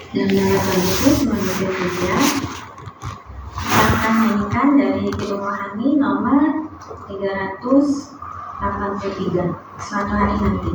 Dan dengan begitu menuju hijrah, kita akan nyanyikan dari Kidung Rohani nomor 383, Suatu Hari Nanti.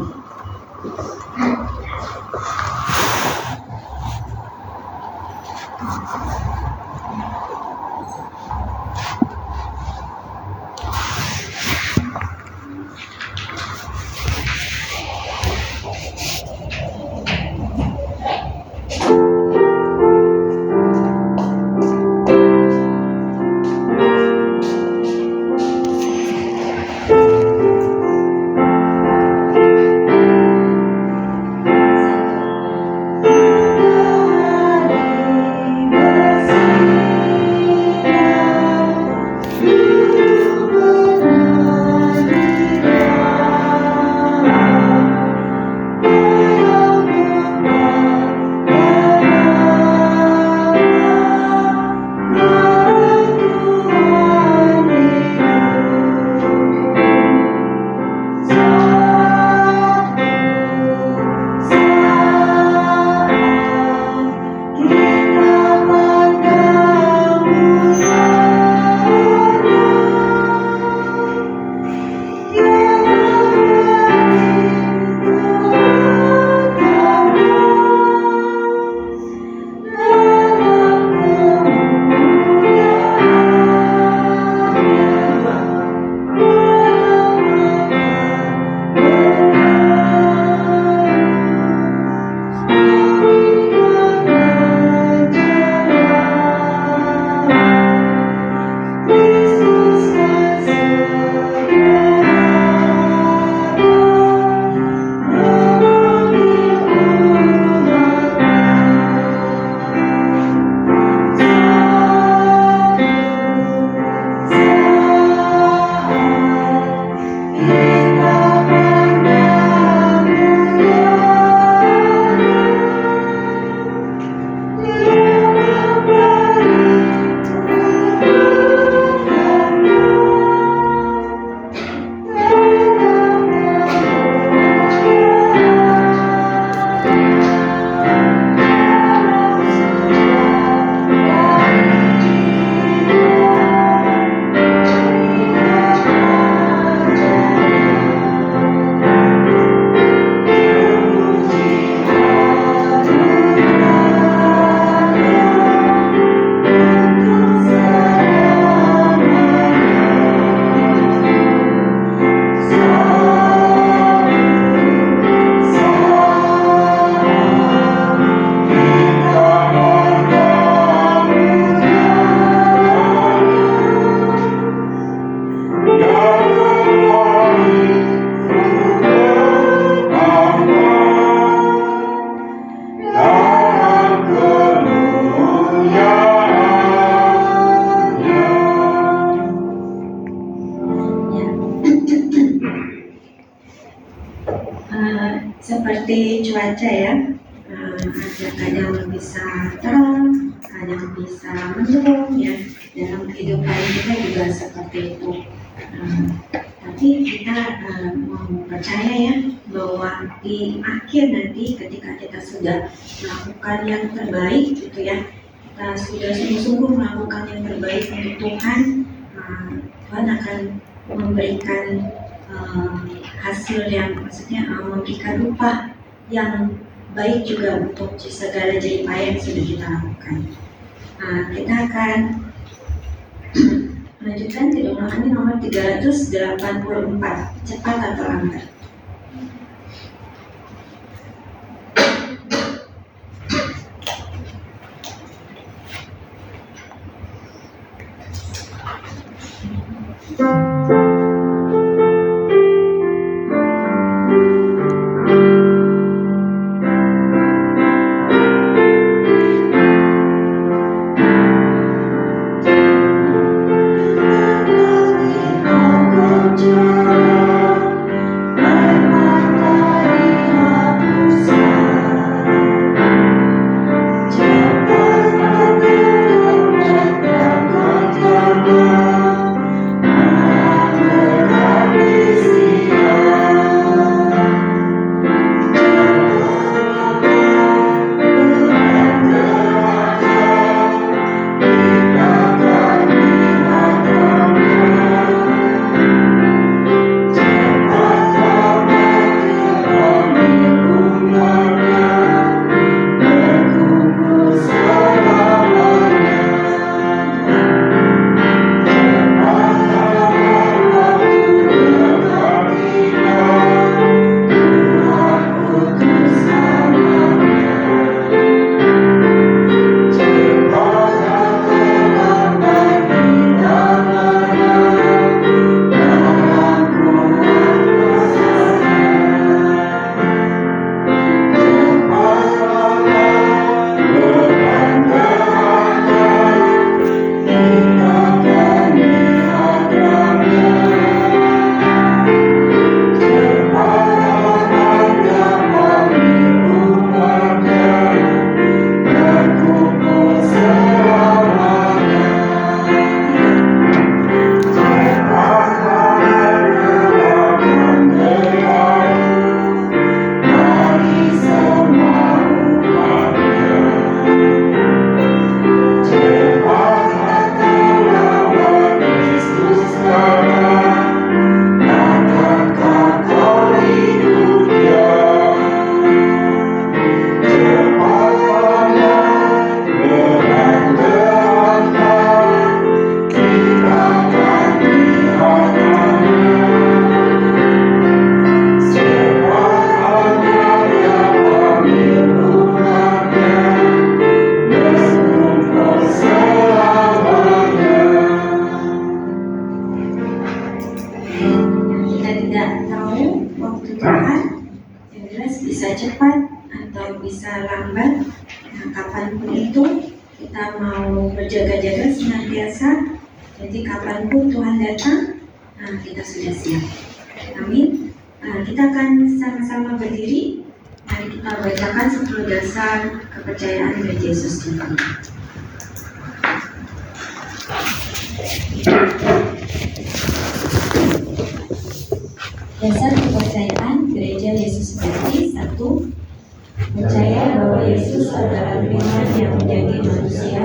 Seperti cuaca ya, ada kadang bisa terang, kadang bisa mendung ya. Dalam kehidupan kita juga seperti itu. Tapi kita mau percaya ya bahwa di akhir nanti ketika kita sudah melakukan yang terbaik gitu ya, kita sudah sungguh-sungguh melakukan yang terbaik untuk Tuhan, Tuhan akan memberikan hasil yang maksudnya memberikan upah yang baik juga untuk segala jeripaya yang sudah kita lakukan. Kita akan melanjutkan Kidung Rohani nomor 384, cepat atau lambat. Nah, kapanpun itu kita mau berjaga-jaga senantiasa. Jadi kapanpun Tuhan datang, kita sudah siap. Amin. Kita akan sama-sama berdiri. Mari kita bacakan 10 dasar kepercayaan gereja Yesus Tuhan. Dasar kepercayaan gereja Yesus Kristi. 1. Percaya bahwa Yesus adalah Firman yang menjadi manusia.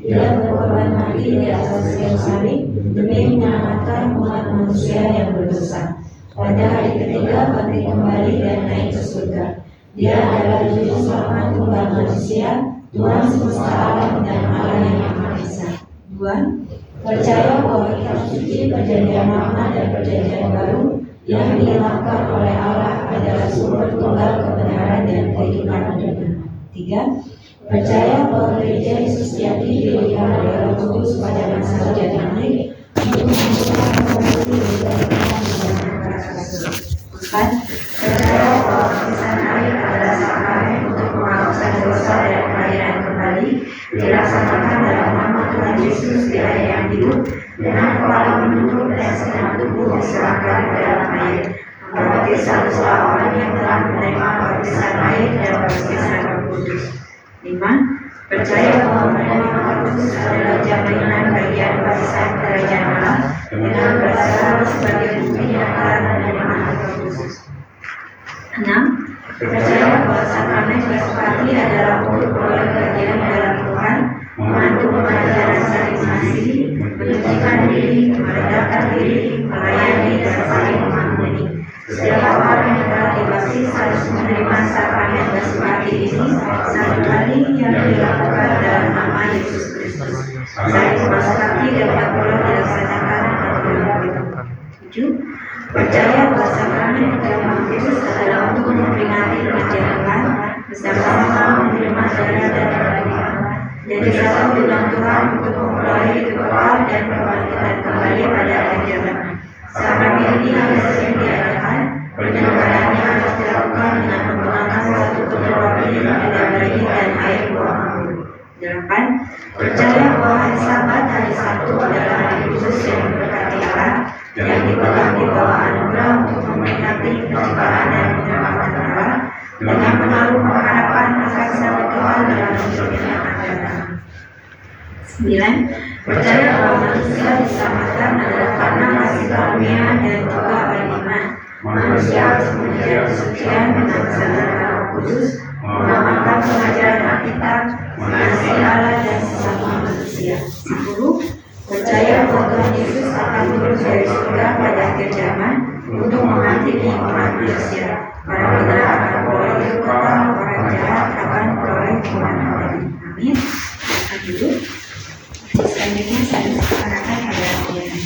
Dia berkorban mati di atas kayu salib demi menyelamatkan umat manusia yang berdosa. Pada hari ketiga bangkit kembali dan naik ke surga. Dia adalah Juru Selamat tunggal manusia, Tuhan semesta alam dan Allah yang Maha Esa. 2. Percaya bahwa kitab suci Perjanjian Lama dan Perjanjian Baru yang diilhamkan oleh Allah adalah sumber tunggal kebenaran dan kehidupan benar. 3. Percaya bahwa gereja Yesus sejati diberikan oleh Roh Kudus pada masa hujan akhir untuk mengumpulkan kembali dari para rasul. 4. Percaya bahwa baptisan air adalah sakramen untuk menghapuskan dosa dan kelahiran kembali dilaksanakan dalam nama Tuhan Yesus di air yang hidup dengan kepala menutup dan segenap tubuh diserahkan ke dalam air. Membaptisan semua orang yang telah menerima baptisan air dan baptisan Roh Kudus. 5. Percaya bahwa menerima Roh Kudus adalah jaminan bagian barisan kerajaan Allah dengan berasal sebagai bukti nyata menerima Roh Kudus. 6. Percaya bahwa sakramen bersepati adalah untuk beroleh bagian dalam Tuhan, membantu pengajaran saling mengasihi, menyucikan diri, meredakan diri, melayani dan saling mengampuni. Setiap orang yang telah dibaptis harus menerima sakramen bersepati ini satu kali yang dilakukan dalam nama Yesus Kristus. Saling bersepati dapat pula dilaksanakan pada 7. Percaya bahwa sakramen agama Kristus adalah untuk memperingati kejahatan bersama-sama menerima darah dan daging jadi satu dengan Tuhan untuk memperoleh hidup kekal dan kebangkitan kembali pada akhir zaman. Sakramen ini harus sering diadakan, penyelenggarannya harus dilakukan dengan menggunakan satu kecil roti dengan daging dan air buah anggur. 8. Percaya bahwa hari Sabat hari Sabtu adalah hari khusus yang diberkati Allah yang dipegang di bawah anugerah untuk memperingati penciptaan dan penyelamatan Allah dengan menaruh pengharapan akan sabda Tuhan dalam hidup yang akan datang. 9. Percaya bahwa manusia diselamatkan adalah karena kasih karunia dan juga oleh iman. Manusia harus mengejar kesucian dengan kesadaran Roh Kudus, mengamalkan pengajaran Alkitab, mengasihi Allah dan sesama manusia. 10. Percaya bahwa Tuhan Yesus akan turun dari surga pada akhir zaman untuk menghakimi umat manusia. Para benar akan beroleh hidup kekal, orang jahat akan beroleh hukuman abadi. Amin. Silakan duduk. Selanjutnya saya arahkan pada pelayanan.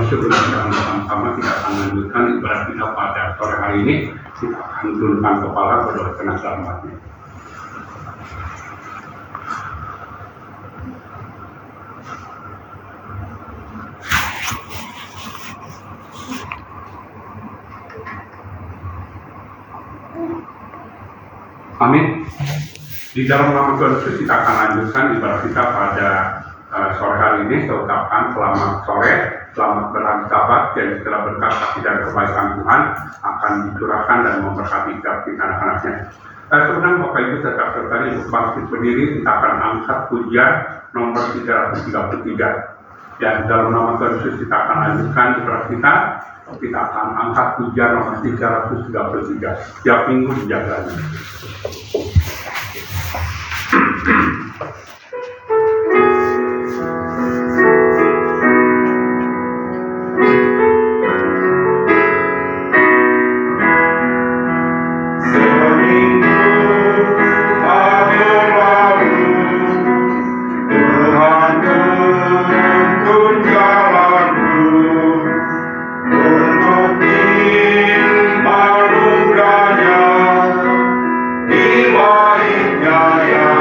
Sebelum kita sama-sama kita akan lanjutkan ibadah kita pada sore hari ini, kita akan tundukkan kepala berdoa kena selamatnya. Amin. Di dalam nama Tuhan Yesus kita akan lanjutkan ibadah kita pada sore hari ini. Saya ucapkan selamat sore, selamat bersahabat, dan segala berkat kasih dan kebaikan Tuhan akan dicurahkan dan memberkati setiap kita anak-anaknya. Sebenarnya Bapak Ibu serta-serta untuk bangkit berdiri, kita akan angkat pujian nomor 333. Dan dalam nama Tuhan Yesus kita akan lanjutkan ibadah kita akan angkat pujian nomor 333. Tiap minggu dijaganya. Di bawahnya yang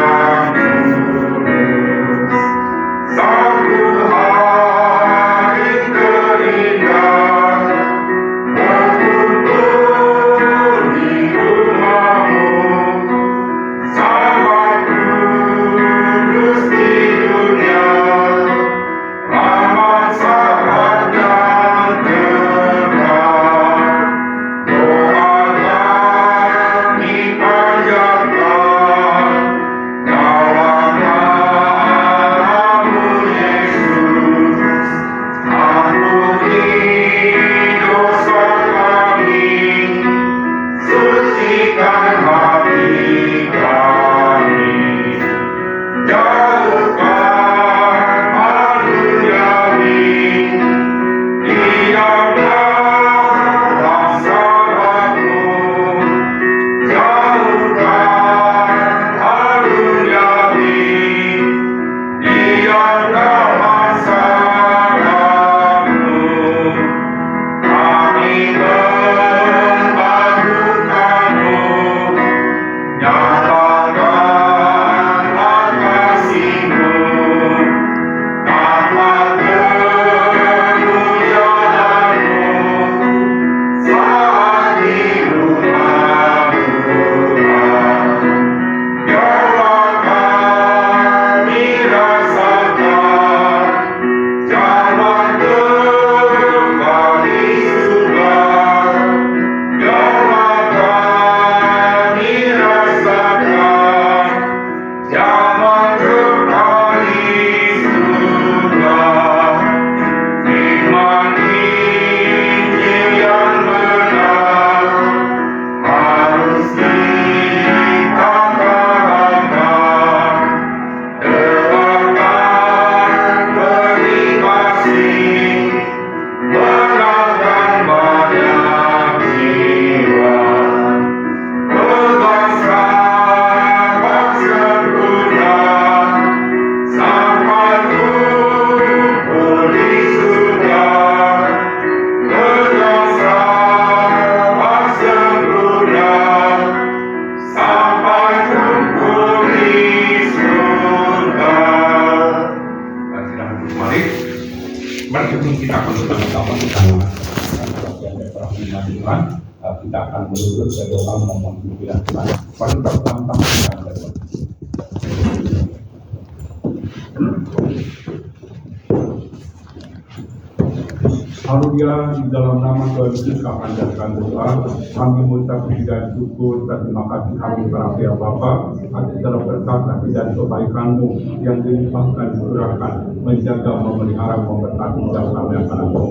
Mari sebelum kita akan bersama-sama kita akan bagian Tuhan, kita akan menuntut berdoa memohon pimpinan Tuhan. Mari bersama-sama kita akan berdoa. Haleluya, di dalam nama Tuhan Yesus kami panjatkan doa, kami mengucap puji dan syukur dan terima kasih kami kepada ya Bapa atas segala berkat kasih dan kebaikan-Mu yang dilimpahkan curahkan menjaga memelihara memberkati setiap kami yang akan datang.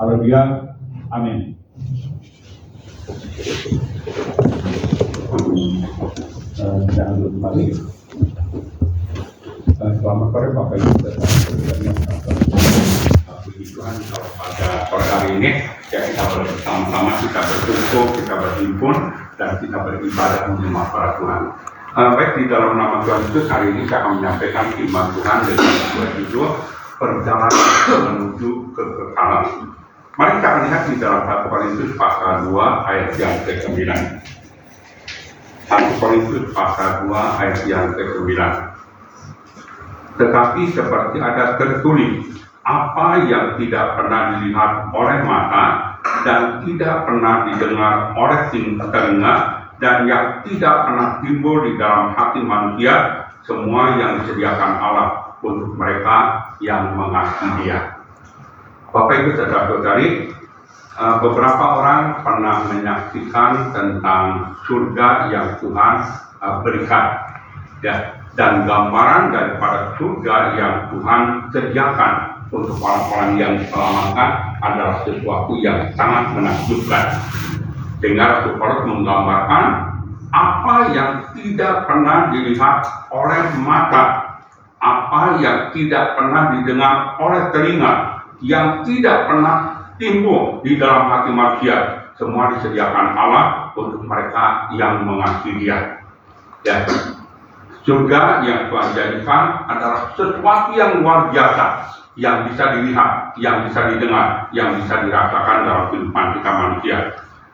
Haleluya, amin. Jangan lupa lagi. Selamat sore Bapak Ibu dan puji Tuhan kalau pada sore hari ini ya kita bersama-sama kita bersyukur, kita berhimpun dan kita beribadah menyembah para Tuhan. Baik, di dalam nama Tuhan Yesus hari ini saya akan menyampaikan firman Tuhan dengan sebuah judul perjalanan menuju kekekalan. Mari kita lihat di dalam 1 Korintus pasal 2 ayat yang ke-9. 1 Korintus pasal 2 ayat yang ke-9. Tetapi seperti ada tertulis, apa yang tidak pernah dilihat oleh mata dan tidak pernah didengar oleh telinga dan yang tidak pernah timbul di dalam hati manusia, semua yang disediakan Allah untuk mereka yang mengasihi Dia. Bapak Ibu saudara-saudari, beberapa orang pernah menyaksikan tentang surga yang Tuhan berikan, ya, dan gambaran daripada surga yang Tuhan sediakan untuk orang-orang yang diselamatkan adalah sesuatu yang sangat menakjubkan. Sehingga Rasul Paulus menggambarkan apa yang tidak pernah dilihat oleh mata, apa yang tidak pernah didengar oleh telinga, yang tidak pernah timbul di dalam hati manusia, semua disediakan Allah untuk mereka yang mengasihi Dia. Ya, surga yang Tuhan jadikan adalah sesuatu yang luar biasa, yang bisa dilihat, yang bisa didengar, yang bisa dirasakan dalam kehidupan kita manusia.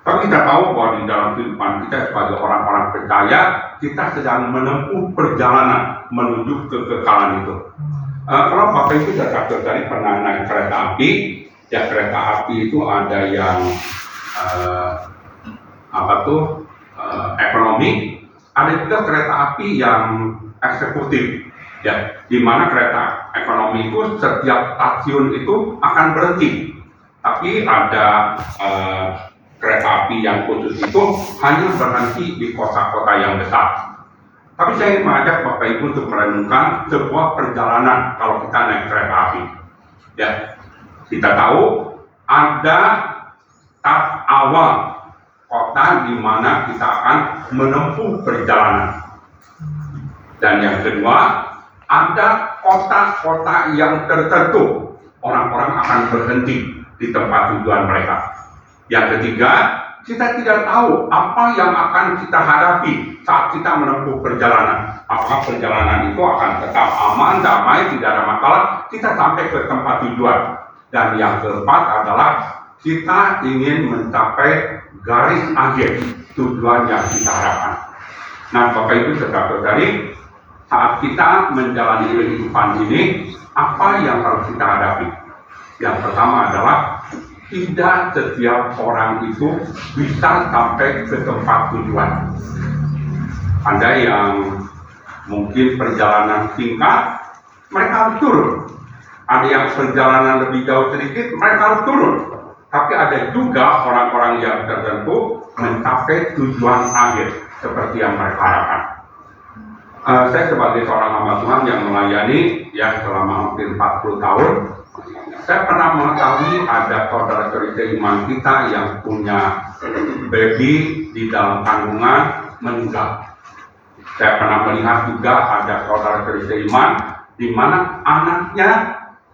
Tapi kita tahu bahwa di dalam kehidupan kita sebagai orang-orang percaya, kita sedang menempuh perjalanan menuju kekekalan itu. Kalau Bapak Ibu sudah tadi pernah naik kereta api, ya kereta api itu ada yang ekonomi, ada juga kereta api yang eksekutif, ya, di mana kereta ekonomi itu setiap stasiun itu akan berhenti, tapi ada kereta api yang khusus itu hanya berhenti di kota-kota yang besar. Tapi saya ingin mengajak Bapak Ibu untuk merenungkan sebuah perjalanan kalau kita naik kereta api. Ya, kita tahu ada tahap awal kota di mana kita akan menempuh perjalanan. Dan yang kedua, ada kota-kota yang tertentu orang-orang akan berhenti di tempat tujuan mereka. Yang ketiga, kita tidak tahu apa yang akan kita hadapi saat kita menempuh perjalanan. Apakah perjalanan itu akan tetap aman, damai, tidak ada masalah, kita sampai ke tempat tujuan. Dan yang keempat adalah kita ingin mencapai garis akhir tujuan yang kita harapkan. Nah, Bapak Ibu saudara-saudari, saat kita menjalani kehidupan ini, apa yang harus kita hadapi? Yang pertama adalah tidak setiap orang itu bisa sampai ke tempat tujuan. Ada yang mungkin perjalanan singkat, mereka harus turun. Ada yang perjalanan lebih jauh sedikit, mereka harus turun. Tapi ada juga orang-orang yang tertentu mencapai tujuan akhir seperti yang mereka harapkan. Saya sebagai seorang hamba Tuhan yang melayani ya selama hampir 40 tahun, saya pernah mengetahui ada saudara-saudari seiman kita yang punya baby di dalam kandungan meninggal. Saya pernah melihat juga ada saudara-saudari seiman di mana anaknya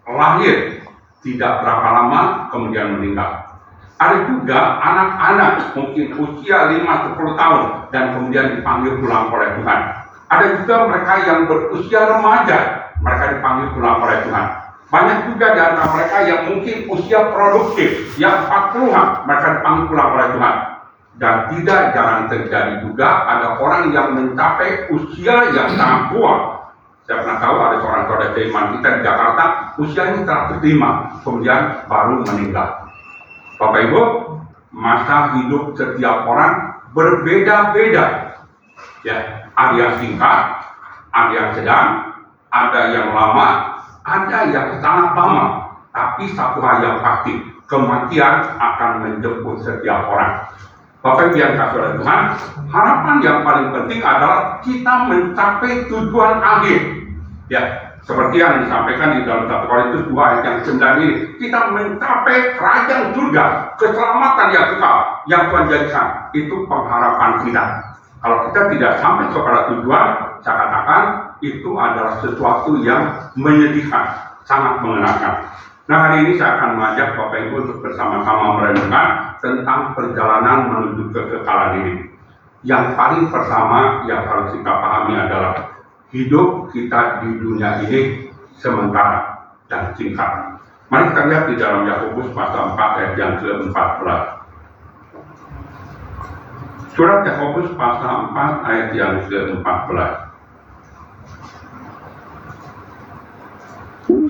lahir tidak berapa lama kemudian meninggal. Ada juga anak-anak mungkin usia 5-10 tahun dan kemudian dipanggil pulang oleh Tuhan. Ada juga mereka yang berusia remaja, mereka dipanggil pulang oleh Tuhan. Banyak juga di antara mereka yang mungkin usia produktif, yang 40-an, mereka dipanggil pulang oleh Tuhan. Dan tidak jarang terjadi juga ada orang yang mencapai usia yang sangat tua. Saya pernah tahu ada seorang saudara seiman kita di Jakarta, usianya 105, kemudian baru meninggal. Bapak Ibu, masa hidup setiap orang berbeda-beda. Ya, ada yang singkat, ada yang sedang, ada yang lama, ada yang sangat lama. Tapi satu hal yang pasti, kematian akan menjemput setiap orang. Bapak Ibu yang kasih oleh Tuhan, harapan yang paling penting adalah kita mencapai tujuan akhir. Ya, seperti yang disampaikan di dalam 1 Korintus 2 ayat yang 9 ini, kita mencapai kerajaan surga, keselamatan yang kekal yang Tuhan jadikan. Itu pengharapan kita. Kalau kita tidak sampai kepada tujuan, saya katakan itu adalah sesuatu yang menyedihkan, sangat mengenaskan. Nah, hari ini saya akan mengajak Bapak Ibu untuk bersama-sama merenungkan tentang perjalanan menuju kekekalan ini. Yang paling pertama yang harus kita pahami adalah hidup kita di dunia ini sementara dan singkat. Mari kita lihat di dalam Yakobus pasal 4 ayat yang ke-14. Surat Yakobus pasal 4 ayat yang ke-14.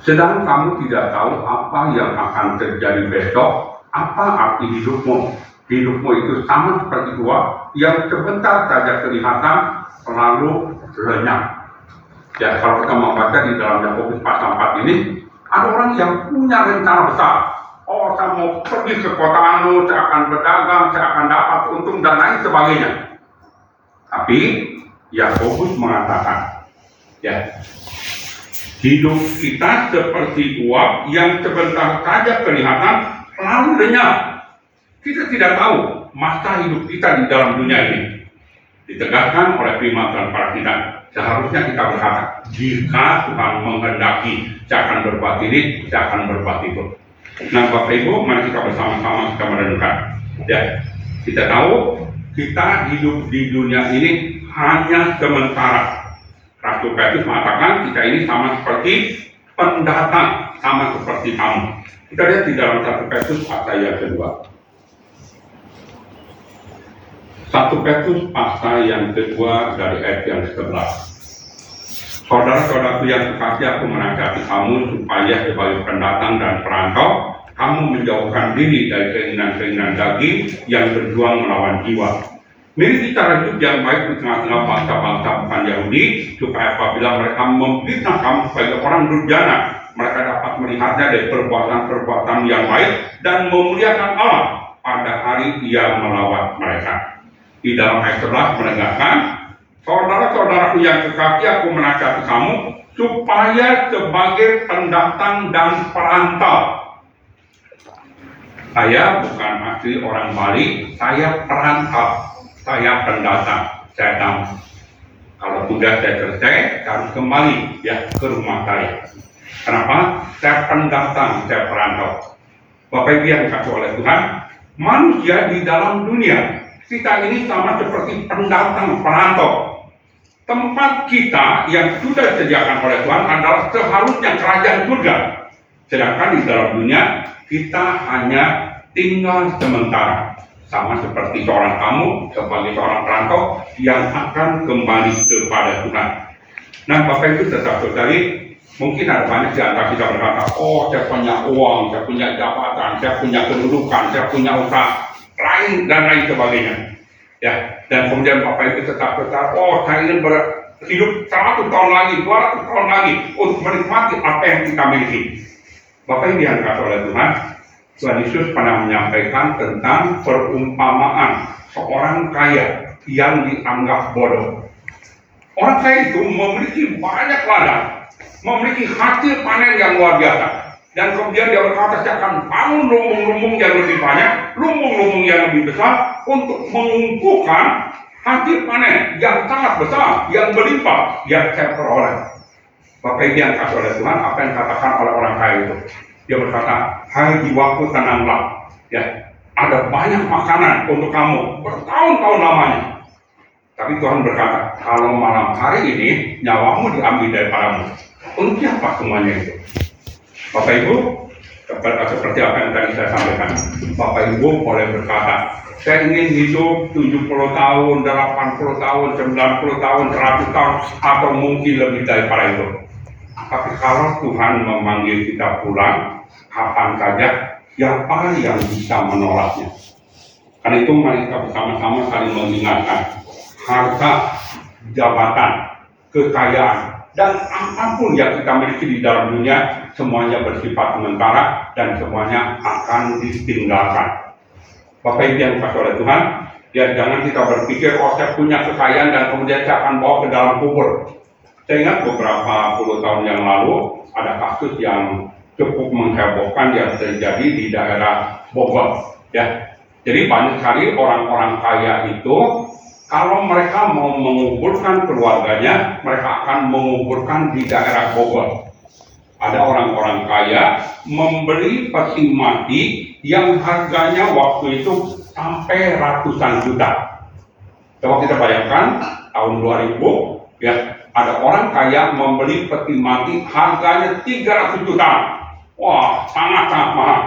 Sedang kamu tidak tahu apa yang akan terjadi besok, apa arti hidupmu. Hidupmu itu sama seperti uap yang sebentar saja kelihatan lalu lenyap. Ya, kalau kita membaca di dalam Yakobus pasal 4 ini, ada orang yang punya rencana besar. Oh, saya mau pergi ke kota anu, saya akan berdagang, saya akan dapat untung dan lain sebagainya. Tapi Yakobus mengatakan, ya, hidup kita seperti uap yang sebentar saja kelihatan lalu lenyap. Kita tidak tahu masa hidup kita di dalam dunia ini. Ditegaskan oleh firman Tuhan pada kita. Seharusnya kita berkata, jika Tuhan menghendaki, saya akan berbuat ini, saya akan berbuat itu. Nah, Bapak Ibu, mari kita bersama-sama kita merenungkan. Ya, kita tahu kita hidup di dunia ini hanya sementara. Rasul Petrus mengatakan kita ini sama seperti pendatang, sama seperti tamu. Kita lihat di dalam 1 Petrus pasal yang kedua. 1 Petrus pasal yang kedua dari ayat yang ke-11. Saudara-saudaraku yang kekasih, aku menasihati kamu supaya sebagai pendatang dan perantau, kamu menjauhkan diri dari keinginan-keinginan daging yang berjuang melawan jiwa. Miliki cara hidup yang baik di tengah-tengah bangsa-bangsa bukan Yahudi, supaya apabila mereka memfitnah kamu sebagai orang durjana, mereka dapat melihatnya dari perbuatan-perbuatan yang baik dan memuliakan Allah pada hari Ia melawat mereka. Di dalam ayat 11 menegaskan, saudara-saudaraku yang kekasih, aku menasihati kamu supaya sebagai pendatang dan perantau. Saya bukan asli orang Bali, saya perantau, saya pendatang, saya tamu. Kalau sudah saya selesai, harus kembali ya ke rumah saya. Kenapa? Saya pendatang, saya perantau. Bapak Ibu yang dikasih oleh Tuhan, manusia di dalam dunia, kita ini sama seperti pendatang, perantau. Tempat kita yang sudah disediakan oleh Tuhan adalah seharusnya kerajaan surga. Sedangkan di dalam dunia, kita hanya tinggal sementara. Sama seperti seorang tamu, sebagai seorang perantau yang akan kembali kepada Tuhan. Nah, Bapak Ibu tetap saudari, mungkin ada banyak di antara kita berkata, oh saya punya uang, saya punya jabatan, saya punya kedudukan, saya punya usaha, lain dan lain sebagainya. Ya, dan kemudian Bapak Ibu tetap oh saya ingin hidup 100 tahun lagi, 200 tahun lagi untuk menikmati apa yang kita miliki. Bapak Ibu yang dikasihi oleh Tuhan, Tuhan Yesus pernah menyampaikan tentang perumpamaan seorang kaya yang dianggap bodoh. Orang kaya itu memiliki banyak ladang, memiliki hasil panen yang luar biasa. Dan kemudian dia berkata, saya akan bangun lumbung-lumbung yang lebih banyak, lumbung-lumbung yang lebih besar, untuk mengumpulkan hasil panen yang sangat besar, yang berlimpah, yang saya peroleh. Bapak Ibu yang dikasihi oleh Tuhan, apa yang dikatakan oleh orang kaya itu? Dia berkata, hai jiwaku tenanglah, ya, ada banyak makanan untuk kamu bertahun-tahun lamanya. Tapi Tuhan berkata, kalau malam hari ini nyawamu diambil daripadamu, untuk siapa semuanya itu? Bapak Ibu, seperti apa yang tadi saya sampaikan, Bapak Ibu boleh berkata, saya ingin hidup 70 tahun, 80 tahun, 90 tahun, 100 tahun, atau mungkin lebih daripada itu. Tapi kalau Tuhan memanggil kita pulang, kapan saja, siapa yang bisa menolaknya? Karena itu mari kita bersama-sama saling mengingatkan, harta, jabatan, kekayaan, dan apapun yang kita miliki di dalam dunia, semuanya bersifat sementara dan semuanya akan ditinggalkan. Bapak Ibu yang dikasihi oleh Tuhan, ya jangan kita berpikir, oh saya punya kekayaan dan kemudian saya akan bawa ke dalam kubur. Saya ingat beberapa puluh tahun yang lalu ada kasus yang cukup menghebohkan yang terjadi di daerah Bogor. Ya, jadi banyak sekali orang-orang kaya itu kalau mereka mau menguburkan keluarganya, mereka akan menguburkan di daerah Bogor. Ada orang-orang kaya membeli peti mati yang harganya waktu itu sampai ratusan juta. Coba kita bayangkan tahun 2000, ya. Ada orang kaya membeli peti mati harganya 300 juta. Wah, sangat-sangat mahal.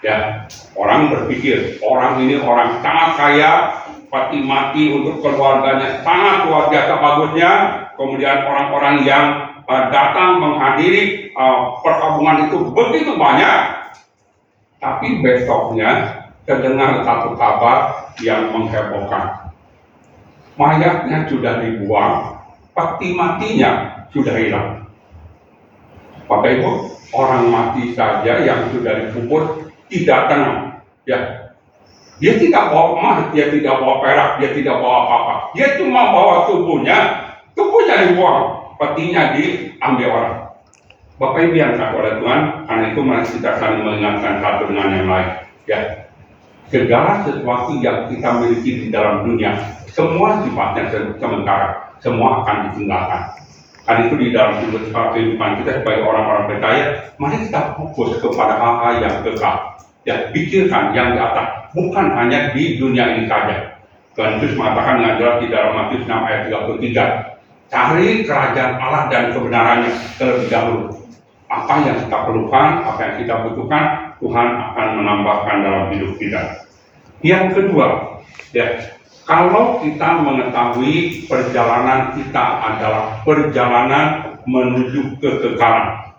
Ya, orang berpikir, orang ini orang sangat kaya, peti mati untuk keluarganya sangat luar biasa bagusnya. Kemudian orang-orang yang datang menghadiri perkabungan itu begitu banyak. Tapi besoknya terdengar satu kabar yang menghebohkan. Mayatnya sudah dibuang, peti matinya sudah hilang. Bapak Ibu, orang mati saja yang sudah dikubur tidak tenang. Ya, dia tidak bawa emas, dia tidak bawa perak, dia tidak bawa apa-apa. Dia cuma bawa tubuhnya dibuang, petinya diambil orang. Bapak Ibu yang dikasihi oleh Tuhan, karena itu mari kita saling mengingatkan satu dengan yang lain. Ya, segala sesuatu yang kita miliki di dalam dunia, semua sifatnya sementara. Semua akan ditinggalkan. Karena itu di dalam kehidupan kita sebagai orang-orang percaya, mari kita fokus kepada hal-hal yang kekal. Ya, pikirkan yang di atas, bukan hanya di dunia ini saja. Tuhan Yesus mengatakan dengan jelas di dalam Matius 6 ayat 33, cari kerajaan Allah dan kebenarannya terlebih dahulu. Apa yang kita perlukan, apa yang kita butuhkan, Tuhan akan menambahkan dalam hidup kita. Yang kedua, ya, Kalau kita mengetahui perjalanan kita adalah perjalanan menuju kekekalan,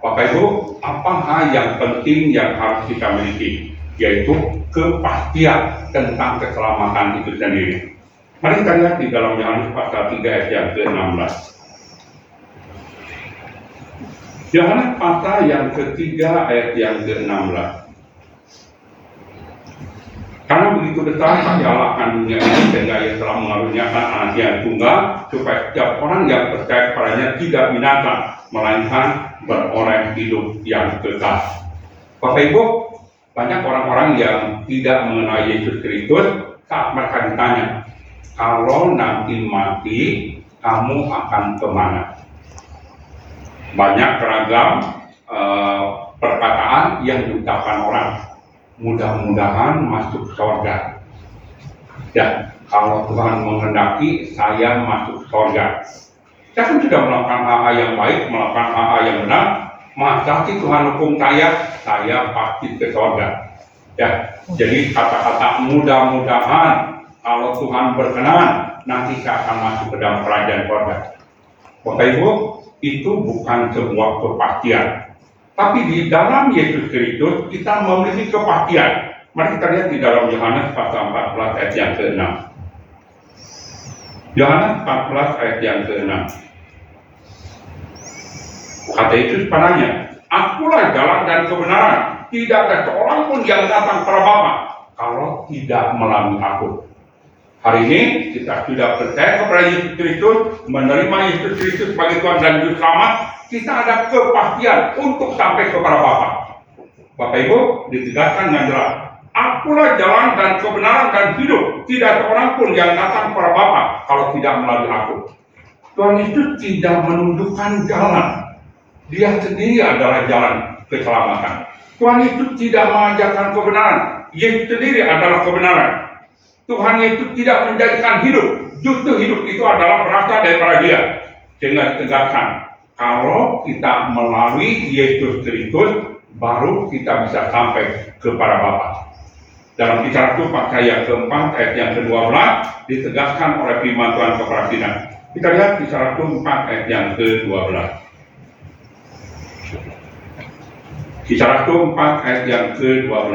Bapak Ibu, apa hal yang penting yang harus kita miliki? Yaitu kepastian tentang keselamatan itu sendiri. Mari kita lihat di dalam Yohanes pasal 3 ayat yang ke-16. Yohanes pasal yang ketiga ayat yang ke-16. Karena begitu besar kasih Allah akan dunia ini, sehingga Ia telah mengaruniakan Anaknya yang tunggal, supaya setiap orang yang percaya kepadanya tidak binasa, melainkan beroleh hidup yang kekal. Bapak Ibu, banyak orang-orang yang tidak mengenal Yesus Kristus saat mereka ditanya, kalau nanti mati, kamu akan kemana? Banyak beragam perkataan yang diucapkan orang. Mudah-mudahan masuk surga. Ya, kalau Tuhan menghendaki saya masuk surga. Saya kan sudah melakukan hal-hal yang baik, melakukan hal-hal yang benar. Masa sih Tuhan hukum saya pasti ke surga. Ya, jadi kata-kata mudah-mudahan kalau Tuhan berkenan nanti saya akan masuk ke dalam kerajaan surga. Bapak Ibu, itu bukan sebuah kepastian. Tapi di dalam Yesus Kristus kita memiliki kepastian. Mari kita lihat di dalam Yohanes pasal 14 ayat yang ke-6. Yohanes 14 ayat yang ke-6. Kata Yesus padanya, akulah jalan dan kebenaran. Tidak ada seorang pun yang datang kepada Bapa kalau tidak melalui aku. Hari ini kita sudah percaya kepada Yesus Kristus, menerima Yesus Kristus sebagai Tuhan dan Juru Selamat. Kita ada kepastian untuk sampai kepada Bapa. Bapak Ibu, ditegaskan dengan jelas, akulah jalan dan kebenaran dan hidup. Tidak seorang pun yang datang kepada Bapa kalau tidak melalui aku. Tuhan Yesus tidak menunjukkan jalan. Dia sendiri adalah jalan keselamatan. Tuhan Yesus tidak mengajarkan kebenaran. Yesus sendiri adalah kebenaran. Tuhan Yesus tidak menjadikan hidup. Justru hidup itu adalah berasal daripada Dia. Sehingga ditegaskan, kalau kita melalui Yesus Kristus, baru kita bisa sampai kepada Bapa. Dalam Kisah Rasul pasal yang keempat ayat yang ke-12 ditegaskan oleh firman Tuhan kepada kita. Kita lihat Kisah Rasul 4 ayat yang ke-12. Kisah Rasul 4 ayat yang ke-12.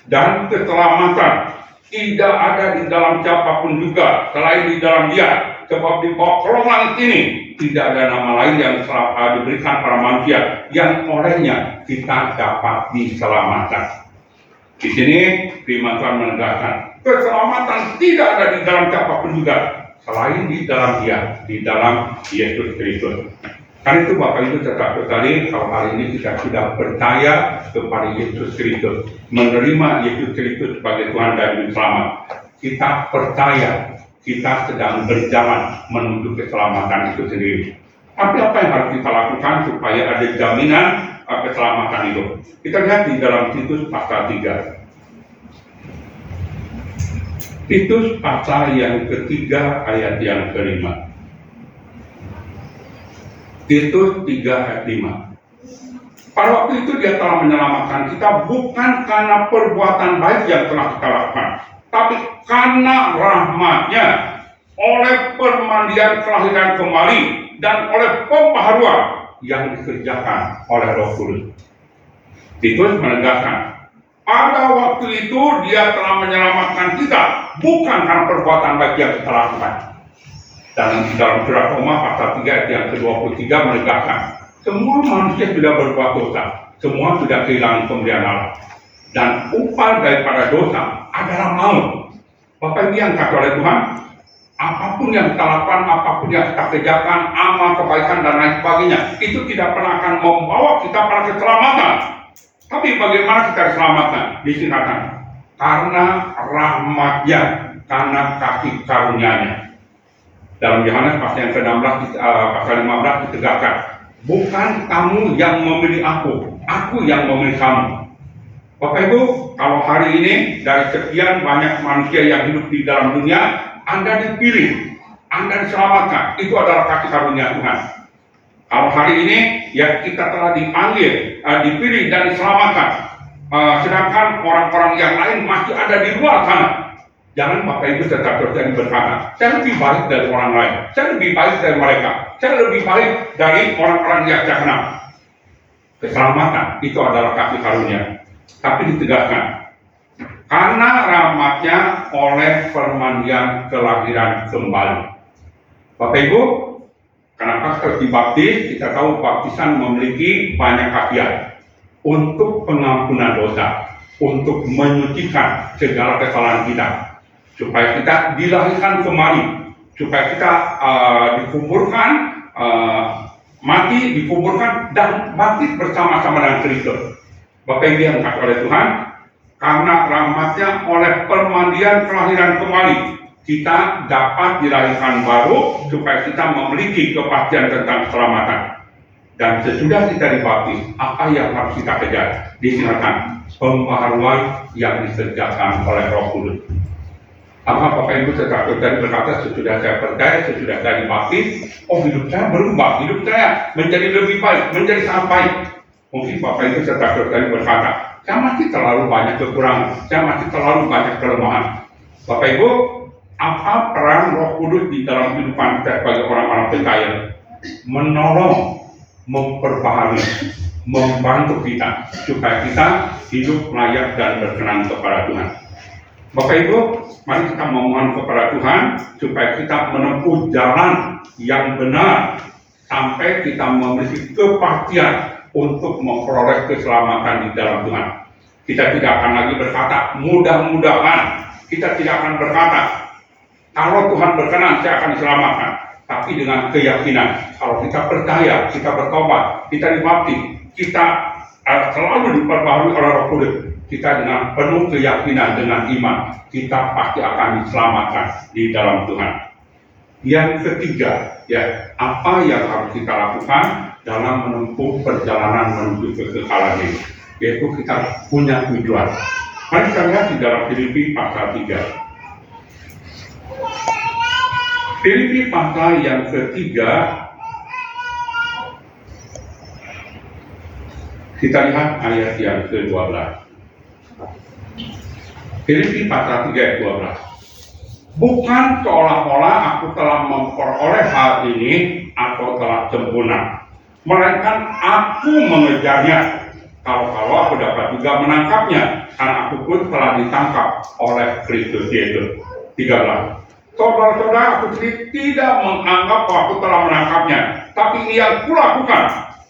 Dan keselamatan tidak ada di dalam siapapun juga selain di dalam Dia. Sebab di bawah kolong langit ini tidak ada nama lain yang diberikan para manusia yang olehnya kita dapat diselamatkan. Di sini firman Tuhan menegaskan keselamatan tidak ada di dalam siapapun juga selain di dalam Dia, di dalam Yesus Kristus. Karena itu Bapak Ibu tetap sekali, kalau hari ini kita sudah percaya kepada Yesus Kristus, menerima Yesus Kristus sebagai Tuhan dan Juru Selamat, kita percaya kita sedang berjalan menuju keselamatan itu sendiri. Tapi apa yang harus kita lakukan supaya ada jaminan keselamatan itu? Kita lihat di dalam Titus pasal 3. Titus pasal yang ketiga ayat yang ke-5. Titus 3 ayat 5. Pada waktu itu Dia telah menyelamatkan kita bukan karena perbuatan baik yang telah kita lakukan, tapi karena rahmat-Nya oleh permandian kelahiran kembali dan oleh pembaharuan yang dikerjakan oleh Roh Kudus. Titus menegaskan, pada waktu itu Dia telah menyelamatkan kita bukan karena perbuatan baik yang kita lakukan. Dan di dalam surat Roma pasal 3 ayat yang ke-23 menegaskan, semua manusia sudah berbuat dosa, semua sudah kehilangan pemberian Allah. Dan upah daripada dosa adalah maut. Bapak Ibu yang kata oleh Tuhan, apapun yang kita lakukan, apapun yang kita kerjakan, amal kebaikan dan lain sebagainya, itu tidak pernah akan membawa kita pada keselamatan. Tapi bagaimana kita diselamatkan? Disingkatkan, karena rahmat-Nya, karena kasih karunia-Nya. Dalam Yohanes pasal yang ke-16, pasal 15 ditegaskan, bukan kamu yang memilih aku yang memilih kamu. Bapak Ibu, kalau hari ini dari sekian banyak manusia yang hidup di dalam dunia, Anda dipilih, Anda diselamatkan, itu adalah kasih karunia Tuhan. Kalau hari ini ya kita telah dipanggil, dipilih dan diselamatkan, sedangkan orang-orang yang lain masih ada di luar sana. Jangan Bapak Ibu tetap terjadi berkata, saya lebih baik dari orang lain, saya lebih baik dari mereka, saya lebih baik dari orang-orang yang saya kenal. Keselamatan itu adalah kasih karunia. Tapi ditegaskan, karena rahmatnya oleh permandian kelahiran kembali. Bapak Ibu, kenapa harus dibaptis? Kita tahu baptisan memiliki banyak khasiat untuk pengampunan dosa, untuk menyucikan segala kesalahan kita, supaya kita dilahirkan kembali, supaya kita dikuburkan, mati, dikuburkan, dan bangkit bersama-sama dengan Kristus. Bapak Ibu yang dikasihi oleh Tuhan, karena rahmatnya oleh permandian kelahiran kembali, kita dapat dilahirkan baru, supaya kita memiliki kepastian tentang keselamatan. Dan sesudah kita dibaptis, apa yang harus kita kejar? Disilakan pembaharuan yang dikerjakan oleh Roh Kudus. Apa Bapak Ibu tetap terjadi berkata, sesudah saya percaya, sesudah saya dibaptis, oh hidup saya berubah, hidup saya menjadi lebih baik, menjadi sangat baik. Mungkin Bapak Ibu tetap terjadi berkata, saya masih terlalu banyak kekurangan, saya masih terlalu banyak kelemahan. Bapak Ibu, apa peran Roh Kudus di dalam kehidupan kita sebagai orang-orang percaya? Menolong, memperbaharui, membantu kita supaya kita hidup layak dan berkenan kepada Tuhan. Bapak Ibu, mari kita memohon kepada Tuhan supaya kita menempuh jalan yang benar sampai kita memiliki kepastian untuk memperoleh keselamatan di dalam Tuhan. Kita tidak akan lagi berkata mudah-mudahan, kita tidak akan berkata kalau Tuhan berkenan saya akan diselamatkan, tapi dengan keyakinan kalau kita percaya, kita bertobat, kita dibaptis, kita selalu diperbaharui oleh Roh Kudus, kita dengan penuh keyakinan, dengan iman, kita pasti akan diselamatkan di dalam Tuhan. Yang ketiga, ya, apa yang harus kita lakukan dalam menempuh perjalanan menuju kekekalan ini, yaitu kita punya tujuan. Mari kita lihat di dalam Filipi pasal 3. Filipi pasal yang ketiga, kita lihat ayat yang ke-12. Filipi pasal 3 ayat 12. Bukan seolah-olah aku telah memperoleh hal ini atau telah sempurna, melainkan aku mengejarnya. Kalau aku dapat juga menangkapnya, karena aku pun telah ditangkap oleh Kristus Yesus. 13. Saudara-saudara, aku sendiri tidak menganggap bahwa aku telah menangkapnya, tapi ini yang kulakukan.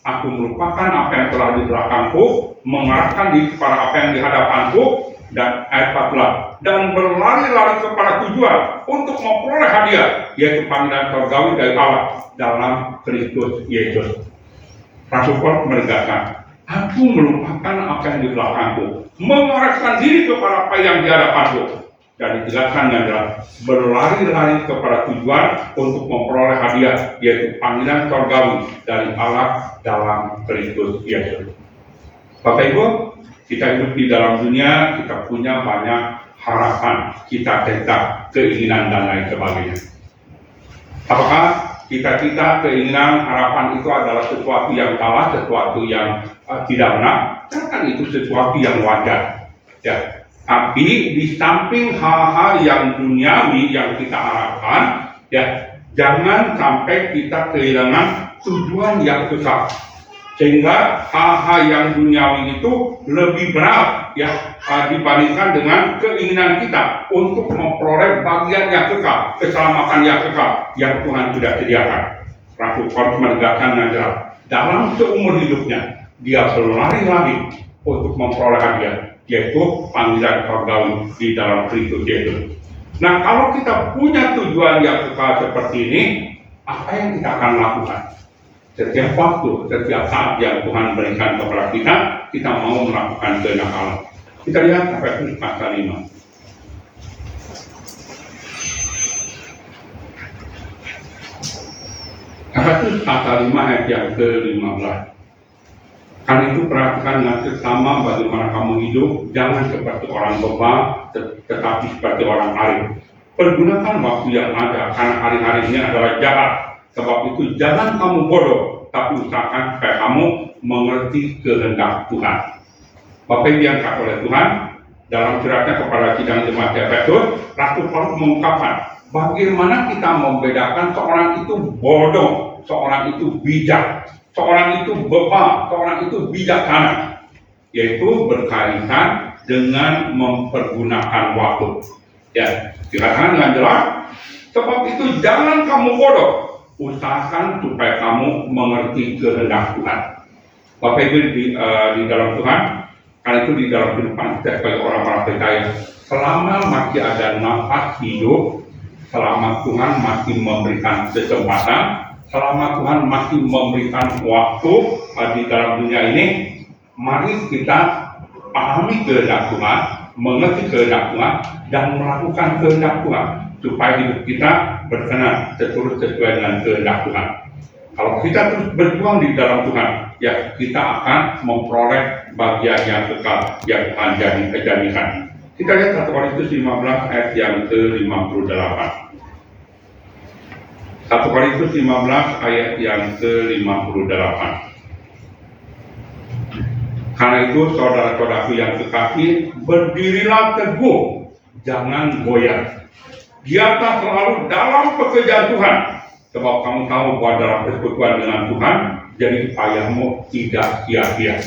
Aku melupakan apa yang telah di belakangku, mengarahkan diri kepada apa yang di hadapanku, dan ayat 14, dan berlari-lari kepada tujuan untuk memperoleh hadiah, yaitu panggilan surgawi dari Allah dalam Kristus Yesus. Rasul Paulus menegaskan, aku melupakan apa yang di belakangku, mengarahkan diri kepada apa yang di hadapanku. Dan dijelaskan dengan jelas, berlari-lari kepada tujuan untuk memperoleh hadiah, yaitu panggilan surgawi dari Allah dalam Kristus Yesus. Bapak Ibu, kita hidup di dalam dunia, kita punya banyak harapan, cita-cita, keinginan, dan lain sebagainya. Apakah cita-cita, keinginan, harapan itu adalah sesuatu yang salah, sesuatu yang tidak benar? Kan itu sesuatu yang wajar. Ya. Tapi di samping hal-hal yang duniawi yang kita harapkan, ya, jangan sampai kita kehilangan tujuan yang kekal. Sehingga hal-hal yang duniawi itu lebih berat, ya, dibandingkan dengan keinginan kita untuk memperoleh bagian yang kekal, keselamatan yang kekal yang Tuhan sudah sediakan. Rasul Paulus menegaskan dengan jelas, dalam seumur hidupnya dia berlari-lari untuk memperoleh hadiah, yaitu panggilan surgawi di dalam Kristus Yesus. Nah, kalau kita punya tujuan yang kekal seperti ini, apa yang kita akan lakukan? Setiap waktu, setiap saat yang Tuhan berikan kepada kita, kita mau melakukan kehendak Allah. Kita lihat Efesus pasal 5. Efesus pasal 5 ayat yang ke-15. Karena itu perhatikan dengan seksama bagaimana kamu hidup, jangan seperti orang bebal, tetapi seperti orang alim. Pergunakan waktu yang ada, karena hari-hari ini adalah jahat. Sebab itu jangan kamu bodoh, tapi usahakan supaya kamu mengerti kehendak Tuhan. Bapak Ibu yang dikasihi oleh Tuhan, dalam suratnya kepada sidang jemaat Efesus, Rasul Paulus mengungkapkan bagaimana kita membedakan seorang itu bodoh, seorang itu bijak, seorang itu bebal, seorang itu bijaksana, yaitu berkaitan dengan mempergunakan waktu. Ya, dikatakan dengan jelas, sebab itu jangan kamu bodoh, usahakan supaya kamu mengerti kehendak Tuhan. Bapak Ibu di dalam Tuhan, karena itu di dalam kehidupan kita sebagai orang-orang percaya, selama masih ada nafas hidup, selama Tuhan masih memberikan kesempatan, selama Tuhan masih memberikan waktu di dalam dunia ini, mari kita pahami kehendak Tuhan, mengerti kehendak Tuhan, dan melakukan kehendak Tuhan, supaya hidup kita berkenan sesuai dengan kehendak Tuhan. Kalau kita terus berjuang di dalam Tuhan, ya kita akan memperoleh bagian yang kekal yang Tuhan janjikan. Kita lihat 1 Korintus 15 ayat yang ke-58. 1 Korintus 15 ayat yang ke-58. Karena itu saudara-saudaraku yang kekasih, berdirilah teguh, jangan goyah. Giatlah selalu dalam pekerjaan Tuhan, sebab kamu tahu bahwa dalam persekutuan dengan Tuhan, jadi payahmu tidak sia-sia.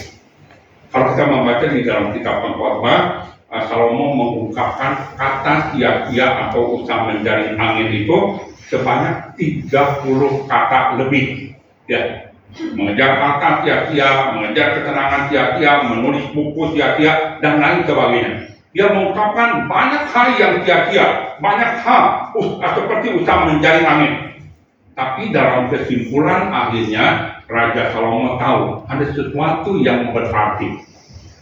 Kalau kita membaca di dalam kitab Pengkhotbah, Salomo mengungkapkan kata sia-sia atau usaha menjaring angin itu sebanyak 30 kata lebih. Ya. Mengejar harta sia-sia, mengejar ketenangan sia-sia, menulis buku sia-sia, dan lain sebagainya. Dia mengungkapkan banyak hal yang sia-sia, banyak hal seperti usaha menjaring angin. Tapi dalam kesimpulan akhirnya, Raja Salomo tahu ada sesuatu yang berarti.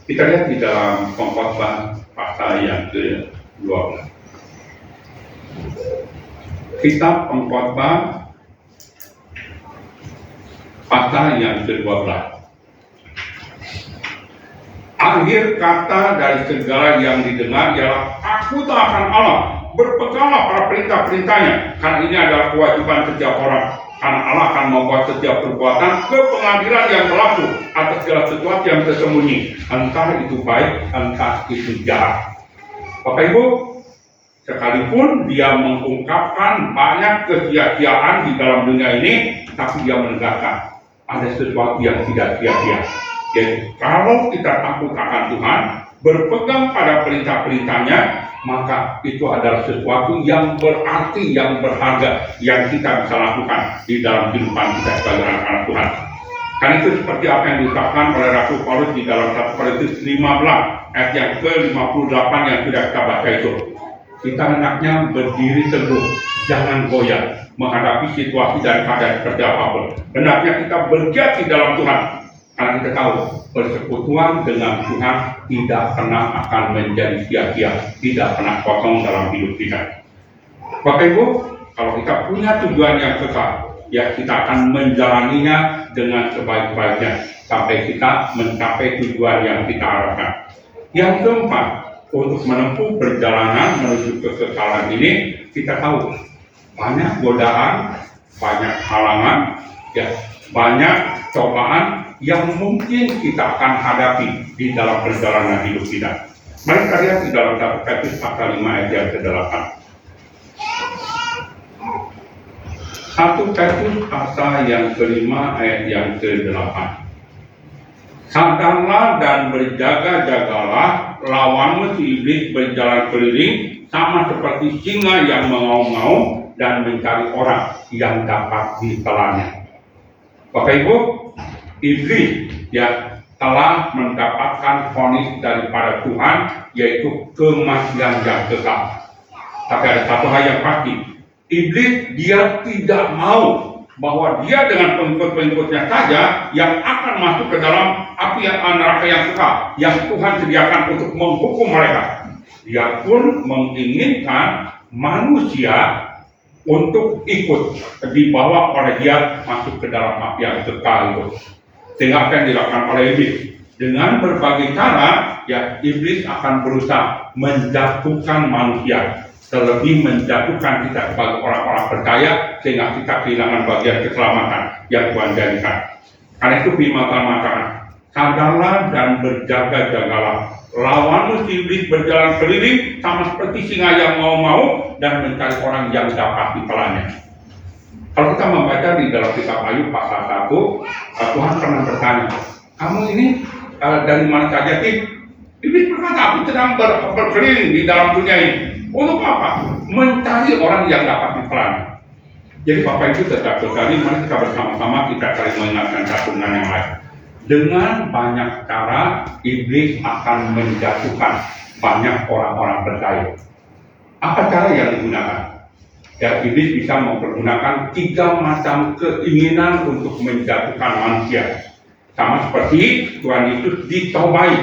Kita lihat di dalam Pengkhotbah pasal yang ke-12. Kitab Pengkhotbah pasal yang ke-12. Akhir kata dari segala yang didengar ialah takutlah akan Allah, berpeganglah pada perintah-perintahnya, karena ini adalah kewajiban setiap orang. Karena Allah akan membuat setiap perbuatan ke pengadilan yang berlaku atas segala sesuatu yang tersembunyi, entah itu baik, entah itu jahat. Bapak Ibu, sekalipun dia mengungkapkan banyak kesia-siaan di dalam dunia ini, tapi dia menegaskan ada sesuatu yang tidak sia-sia. Jadi kalau kita takut akan Tuhan, berpegang pada perintah-perintahnya, maka itu adalah sesuatu yang berarti, yang berharga, yang kita bisa lakukan di dalam kehidupan kita sebagai anak-anak Tuhan. Karena itu seperti apa yang diucapkan oleh Rasul Paulus di dalam 1 Korintus 15 ayat yang ke-58 yang sudah kita baca itu. Kita hendaknya berdiri teguh, jangan goyah menghadapi situasi dan keadaan seperti apapun. Hendaknya kita bergiat di dalam Tuhan, karena kita tahu persekutuan dengan Tuhan tidak pernah akan menjadi sia-sia, tidak pernah kosong dalam hidup kita. Bapak Ibu, kalau kita punya tujuan yang kekal, ya kita akan menjalaninya dengan sebaik-baiknya sampai kita mencapai tujuan yang kita harapkan. Yang keempat, untuk menempuh perjalanan menuju kekekalan ini, kita tahu banyak godaan, banyak halangan, ya, banyak cobaan yang mungkin kita akan hadapi di dalam perjalanan hidup kita. Mari kita lihat di dalam 1 Petrus pasal 5 ayat yang ke-8. 1 Petrus pasal yang ke-5 ayat yang ke-8. Sadarlah dan berjaga-jagalah, lawanmu si iblis berjalan keliling sama seperti singa yang mengaum-ngaum dan mencari orang yang dapat ditelannya. Bapak Ibu, iblis ya telah mendapatkan vonis daripada Tuhan, yaitu kematian yang kekal. Tapi ada satu hal yang pasti, iblis dia tidak mau bahwa dia dengan pengikut-pengikutnya saja yang akan masuk ke dalam api neraka yang kekal yang Tuhan sediakan untuk menghukum mereka. Dia pun menginginkan manusia untuk ikut dibawa oleh dia masuk ke dalam api yang kekal itu. Sehingga apa yang dilakukan oleh iblis? Dengan berbagai cara, ya iblis akan berusaha menjatuhkan manusia, terlebih menjatuhkan kita sebagai orang-orang percaya, sehingga kita kehilangan bagian keselamatan yang Tuhan janjikan. Karena itu firman Tuhan mengatakan, Sadarlah dan berjaga-jagalah. Lawanmu si iblis berjalan keliling sama seperti singa yang mau-mau dan mencari orang yang dapat ditelannya. Kalau kita membaca di dalam kitab Ayub pasal 1, Tuhan pernah bertanya, kamu ini dari mana saja sih? Iblis berkata, aku sedang berkeliling di dalam dunia ini. Untuk apa? Mencari orang yang dapat ditelannya. Jadi Bapak Ibu saudara-saudari, mari kita bersama-sama kita saling mengingatkan satu dengan yang lain. Dengan banyak cara, iblis akan menjatuhkan banyak orang-orang percaya. Apa cara yang digunakan? Ya, iblis bisa mempergunakan 3 macam keinginan untuk menjatuhkan manusia. Sama seperti Tuhan Yesus dicobai.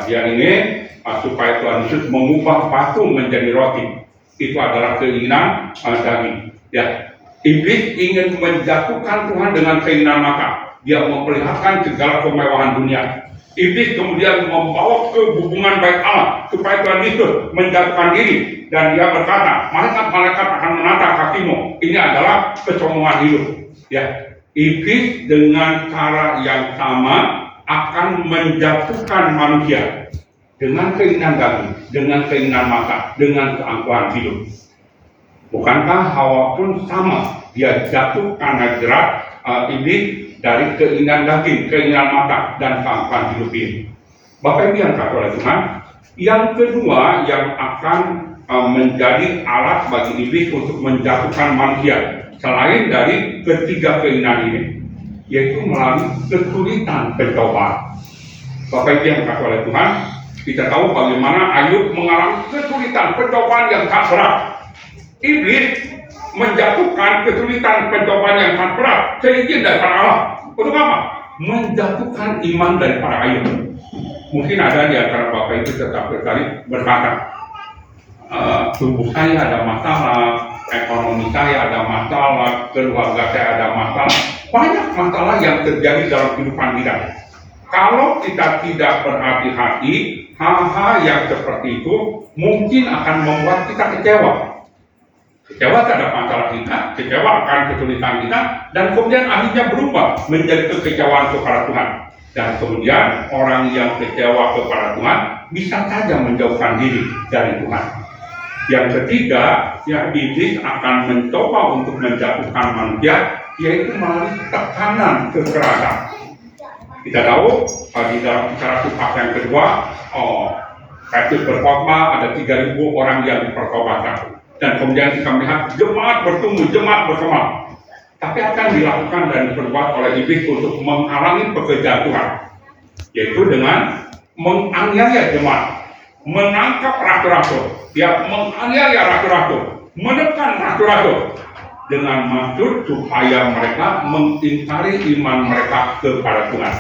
Dia ingin supaya Tuhan Yesus mengubah batu menjadi roti. Itu adalah keinginan daging. Ya, iblis ingin menjatuhkan Tuhan dengan keinginan mata. Dia memperlihatkan segala kemewahan dunia. Iblis kemudian membawa ke hubungan baik Allah supaya Tuhan Yesus menjatuhkan diri dan dia berkata, malaikat-malaikat akan menatang kakimu. Ini adalah kesombongan hidup. Ya, iblis dengan cara yang sama akan menjatuhkan manusia dengan keinginan daging, dengan keinginan mata, dengan keangkuhan hidup. Bukankah Hawa pun sama? Dia jatuh karena jerat iblis dari keinginan daging, keinginan mata, dan keangkuhan hidup ini. Bapak Ibu yang dikasihi oleh Tuhan, yang kedua yang akan menjadi alat bagi iblis untuk menjatuhkan manusia, selain dari ketiga keinginan ini, yaitu melalui kesulitan pencobaan. Bapak Ibu yang dikasihi oleh Tuhan, kita tahu bagaimana Ayub mengalami kesulitan pencobaan yang sangat berat. Iblis menjatuhkan kesulitan pencobaan yang sangat berat seizin daripada Allah. Untuk apa? Menjatuhkan iman daripada Ayub. Mungkin ada di antara Bapak Ibu tetap berkata, tubuh saya ada masalah, ekonomi saya ada masalah, keluarga saya ada masalah. Banyak masalah yang terjadi dalam kehidupan kita. Kalau kita tidak berhati-hati, hal-hal yang seperti itu mungkin akan membuat kita kecewa. Kecewa terhadap masalah kita, kecewa akan kesulitan kita, dan kemudian akhirnya berubah menjadi kekecewaan kepada Tuhan. Dan kemudian orang yang kecewa kepada Tuhan bisa saja menjauhkan diri dari Tuhan. Yang ketiga, ya, iblis akan mencoba untuk menjatuhkan manusia, yaitu melalui tekanan kekerasan. Kita tahu di dalam Kisah pasal yang kedua, Petrus berkhotbah, ada 3.000 orang yang dipertobatkan. Dan kemudian kita melihat jemaat bertumbuh, jemaat berkembang. Tapi akan dilakukan dan diperbuat oleh iblis untuk menghalangi pekerjaan Tuhan, yaitu dengan menganiaya jemaat, menangkap rasul-rasul, dia menganiaya rasul-rasul, menekan rasul-rasul dengan maksud supaya mereka mengingkari iman mereka kepada Tuhan.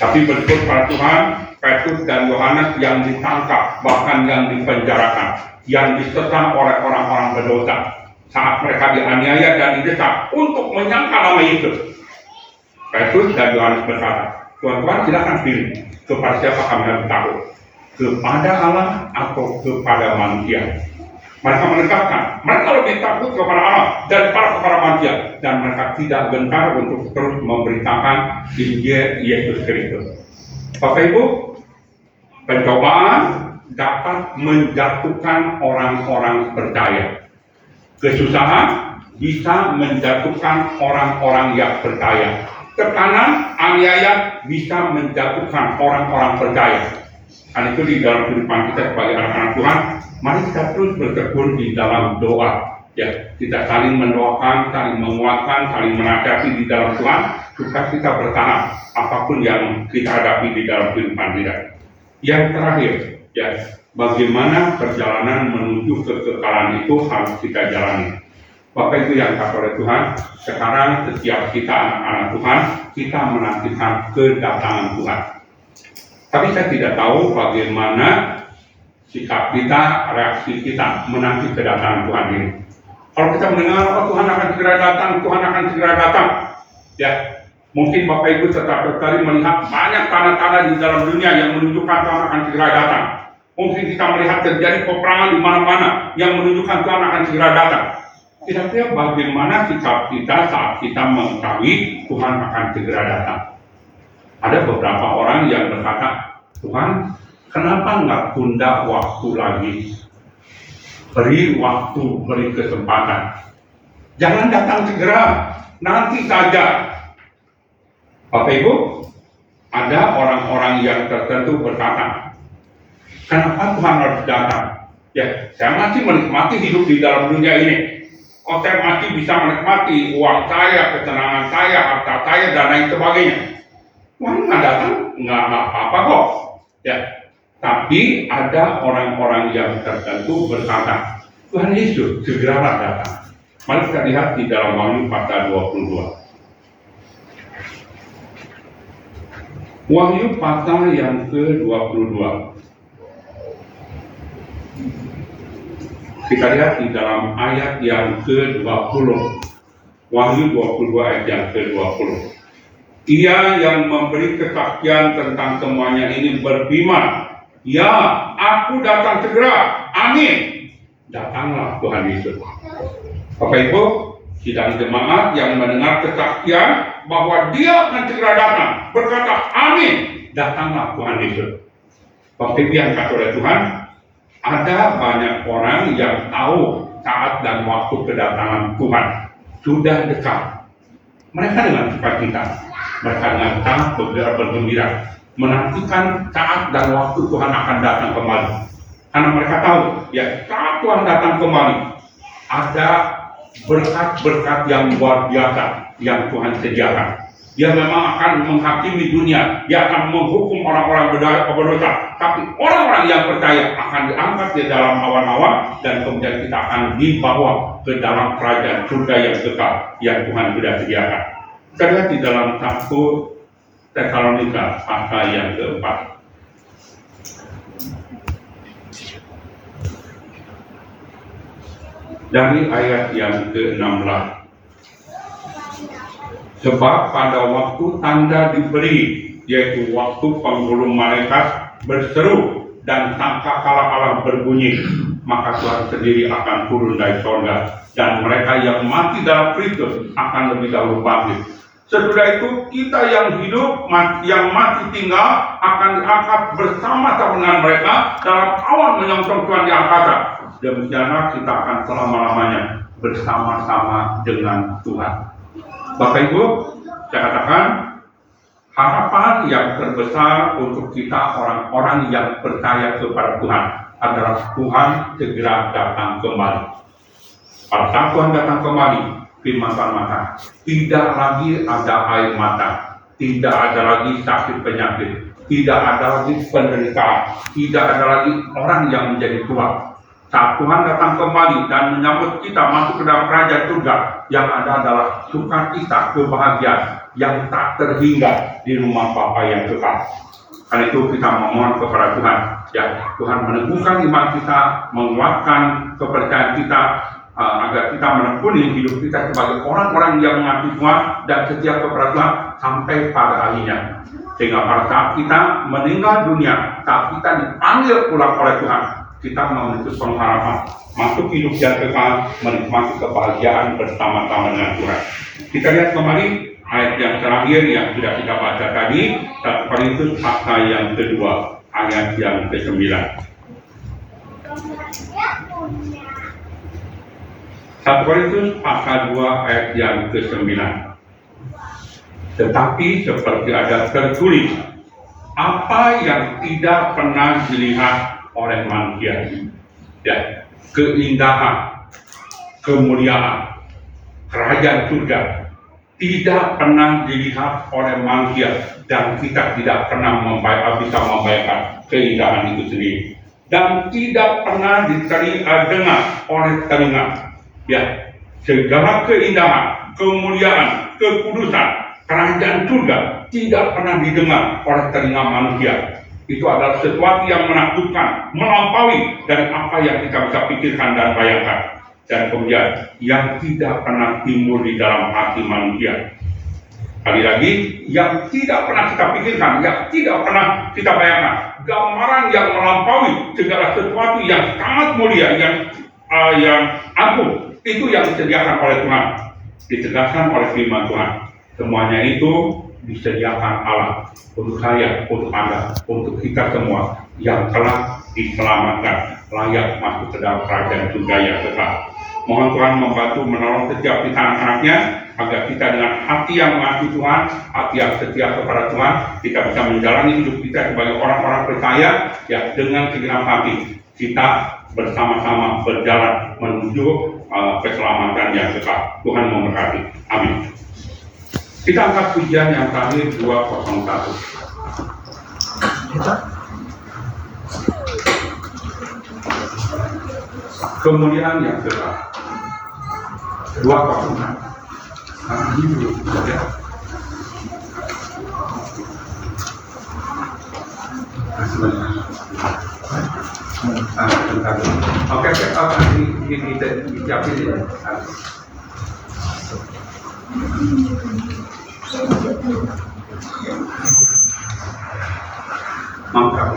Tapi bersyukur pada Tuhan, Petrus dan Yohanes yang ditangkap, bahkan yang dipenjarakan, yang diserang oleh orang-orang berdosa, saat mereka dianiaya dan didesak untuk menyangkal nama Yesus. Petrus dan Yohanes berkata, Tuhan, silakan pilih kepada siapa kami harus takut, kepada Allah atau kepada manusia. Mereka menegaskan, mereka lebih takut kepada Allah daripada kepada manusia, dan mereka tidak gentar untuk terus memberitakan Injil Yesus Kristus. Bapak Ibu, pencobaan dapat menjatuhkan orang-orang percaya. Kesusahan bisa menjatuhkan orang-orang yang percaya. Tekanan, aniaya bisa menjatuhkan orang-orang percaya. Dan itu di dalam kehidupan kita sebagai anak-anak Tuhan, mari kita terus bertekun di dalam doa. Ya, kita saling mendoakan, saling menguatkan, saling menasihati di dalam Tuhan, supaya kita bertahan apapun yang kita hadapi di dalam kehidupan kita. Yang terakhir, ya, bagaimana perjalanan menuju kekekalan itu harus kita jalani. Bapak Ibu yang dikasihi oleh Tuhan, sekarang setiap kita anak-anak Tuhan, kita menantikan kedatangan Tuhan. Tapi saya tidak tahu bagaimana sikap kita, reaksi kita menanti kedatangan Tuhan ini. Kalau kita mendengar, Tuhan akan segera datang, Tuhan akan segera datang, ya, mungkin Bapak Ibu tetap sekali melihat banyak tanda-tanda di dalam dunia yang menunjukkan Tuhan akan segera datang. Mungkin kita melihat terjadi peperangan di mana-mana yang menunjukkan Tuhan akan segera datang. Kira-kira bagaimana sikap kita saat kita mengetahui Tuhan akan segera datang? Ada beberapa orang yang berkata, Tuhan, kenapa nggak tunda waktu lagi? Beri waktu, beri kesempatan. Jangan datang segera, nanti saja. Bapak Ibu, ada orang-orang yang tertentu berkata, kenapa Tuhan harus datang? Ya, saya masih menikmati hidup di dalam dunia ini. Oh, saya masih bisa menikmati uang saya, ketenangan saya, harta saya, dan lain sebagainya. Tuhan nggak datang, nggak apa-apa kok. Ya, tapi ada orang-orang yang tertentu berkata, Tuhan Yesus segeralah datang. Mari kita lihat di dalam Wahyu pasal 22. Wahyu pasal yang ke-22. Kita lihat di dalam ayat yang ke-20. Wahyu 22 ayat yang ke-20. Ia yang memberi kesaksian tentang semuanya ini berfirman, ya, aku datang segera. Amin. Datanglah Tuhan Yesus. Bapak Ibu, sidang jemaat yang mendengar kesaksian bahwa dia akan segera datang, berkata, amin. Datanglah Tuhan Yesus. Bapak Ibu yang kasih oleh Tuhan, ada banyak orang yang tahu saat dan waktu kedatangan Tuhan sudah dekat. Mereka dengan sukacita, mereka dengan sangat bergembira, menantikan saat dan waktu Tuhan akan datang kembali. Karena mereka tahu, ya, saat Tuhan datang kembali, ada berkat-berkat yang luar biasa yang Tuhan sediakan. Dia memang akan menghakimi dunia, dia akan menghukum orang-orang berdosa, tapi orang-orang yang percaya akan diangkat di dalam awan-awan, dan kemudian kita akan dibawa ke dalam kerajaan surga yang kekal yang Tuhan sudah sediakan. Kita lihat di dalam 1 Tesalonika pasal yang ke-4. Dari ayat yang ke-16. Sebab pada waktu tanda diberi, yaitu waktu penghulu malaikat berseru dan sangkakala berbunyi, maka Tuhan sendiri akan turun dari sorga, dan mereka yang mati dalam Kristus akan lebih dahulu bangkit. Sesudah itu kita yang hidup, yang masih tinggal, akan diangkat bersama-sama dengan mereka dalam awan menyongsong Tuhan di angkasa. Demikianlah kita akan selama-lamanya bersama-sama dengan Tuhan. Bapak Ibu, saya katakan, harapan yang terbesar untuk kita orang-orang yang percaya kepada Tuhan adalah Tuhan segera datang kembali. Pada saat Tuhan datang kembali, firman mata, tidak lagi ada air mata, tidak ada lagi sakit penyakit, tidak ada lagi penderitaan, tidak ada lagi orang yang menjadi tua. Saat Tuhan datang kembali dan menyambut kita masuk ke dalam kerajaan surga, yang ada adalah sukacita, kebahagiaan yang tak terhingga di rumah Bapa yang kekal. Karena itu kita memohon kepada Tuhan, ya, Tuhan meneguhkan iman kita, menguatkan kepercayaan kita, agar kita menekuni hidup kita sebagai orang-orang yang mengasihi Tuhan dan setia kepada Tuhan sampai pada akhirnya. Sehingga pada saat kita meninggal dunia, saat kita dipanggil pulang oleh Tuhan, kita memiliki pengharapan masuk hidup yang kekal, menikmati kebahagiaan bersama-sama dengan Tuhan. Kita lihat kembali ayat yang terakhir yang sudah kita baca tadi, 1 Korintus pasal yang kedua, ayat yang ke-9. 1 Korintus pasal 2 ayat yang ke-9. Tetapi seperti ada tertulis, apa yang tidak pernah dilihat oleh manusia, ya, keindahan, kemuliaan, kerajaan surga tidak pernah dilihat oleh manusia, dan kita tidak pernah bisa membayangkan keindahan itu sendiri, dan tidak pernah dengar oleh telinga, ya, segala keindahan, kemuliaan, kekudusan, kerajaan surga tidak pernah didengar oleh telinga manusia. Itu adalah sesuatu yang menakjubkan, melampaui dari apa yang kita bisa pikirkan dan bayangkan. Dan kemudian yang tidak pernah timbul di dalam hati manusia. Sekali lagi, yang tidak pernah kita pikirkan, yang tidak pernah kita bayangkan. Gambaran yang melampaui segala sesuatu yang sangat mulia, yang agung, itu yang disediakan oleh Tuhan. Ditegaskan oleh firman Tuhan. Semuanya itu disediakan Allah untuk saya, untuk Anda, untuk kita semua yang telah diselamatkan layak masuk ke dalam kerajaan surga yang kekal. Mohon Tuhan membantu menolong setiap kita anak-anaknya agar kita dengan hati yang mengasihi Tuhan, hati yang setia kepada Tuhan, kita bisa menjalani hidup kita sebagai orang-orang percaya yang dengan segenap hati kita bersama-sama berjalan menuju keselamatan yang kekal. Tuhan memberkati. Amin. Kita angkat pujian yang terakhir 201. Kemuliaan yang kekal. 201. Oke, disiapin ini. Mantap.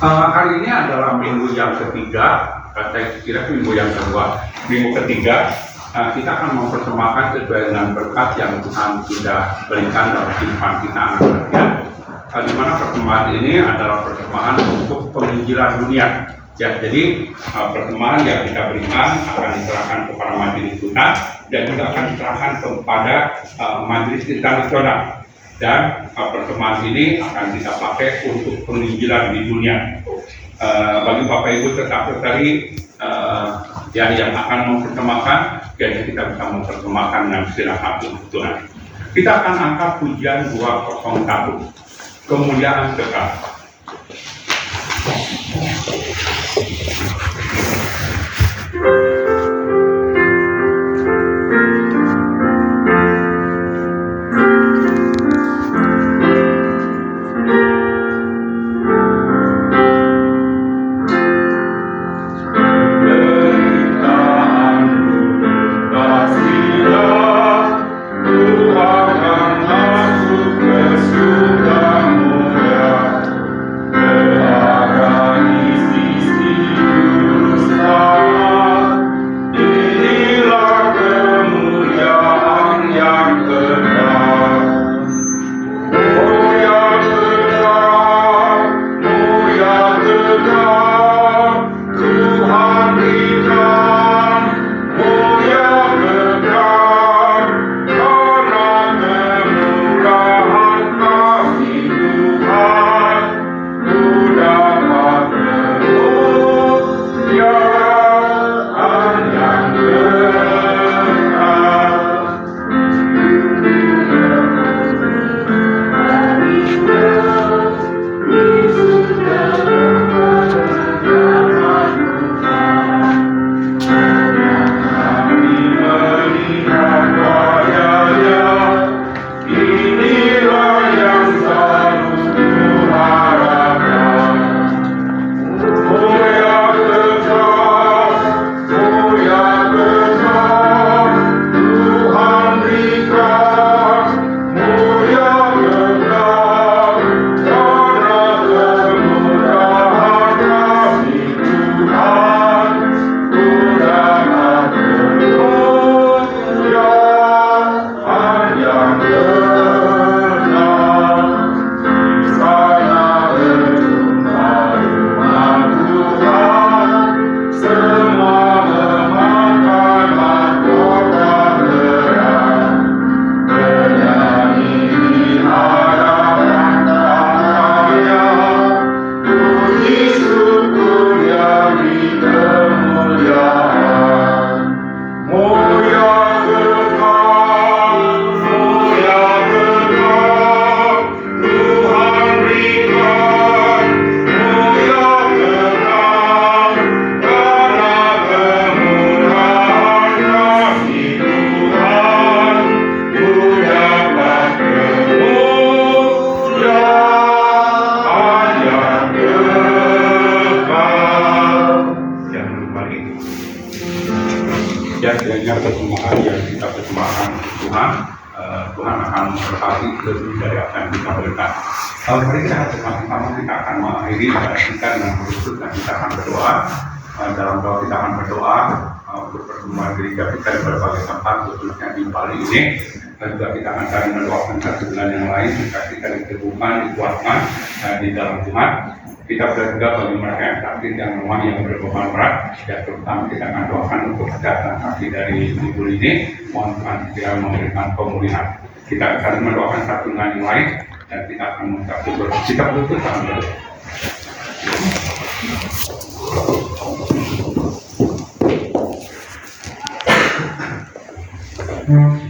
Hari ini adalah minggu yang ketiga, saya kira minggu yang kedua. Minggu ketiga, kita akan mempersembahkan sesuai dengan berkat yang Tuhan sudah berikan dalam kehidupan kita anak-anaknya. Di mana persembahan ini adalah persembahan untuk penginjilan dunia. Ya, jadi persembahan yang kita berikan akan diserahkan kepada majelis kita dan juga akan diserahkan kepada majelis internasional. Dan persembahan ini akan kita pakai untuk penginjilan di dunia. Bagi Bapak Ibu tetapi yang akan mempersembahkan, jadi kita bisa mempersembahkan dengan segala hati Tuhan. Kita akan angkat pujian 201, kemuliaan kekal. Kiranya persembahan yang kita persembahkan Tuhan, Tuhan akan memberkati lebih dari apa yang kita berikan. Mari kita bersama-sama kita akan mengakhiri ibadah kita dengan bersyukur dan kita akan berdoa. dalam doa kita akan berdoa untuk pertemuan gereja kita di berbagai tempat, khususnya di Bali ini. Dan juga kita akan saling mendoakan satu dengan yang lain, dikasihkan diteguhkan, dikuatkan di dalam Tuhan. Kita juga bagi mereka yang sakit, yang lemah, yang berbeban berat, ya terutama kita akan doakan untuk kesehatan kaki dari ibu ini. Mohon Tuhan segera memberikan pemulihan. Kita akan mendoakan satu dengan yang lain, dan kita akan mengucap syukur. Kita berdoa sama Hmm.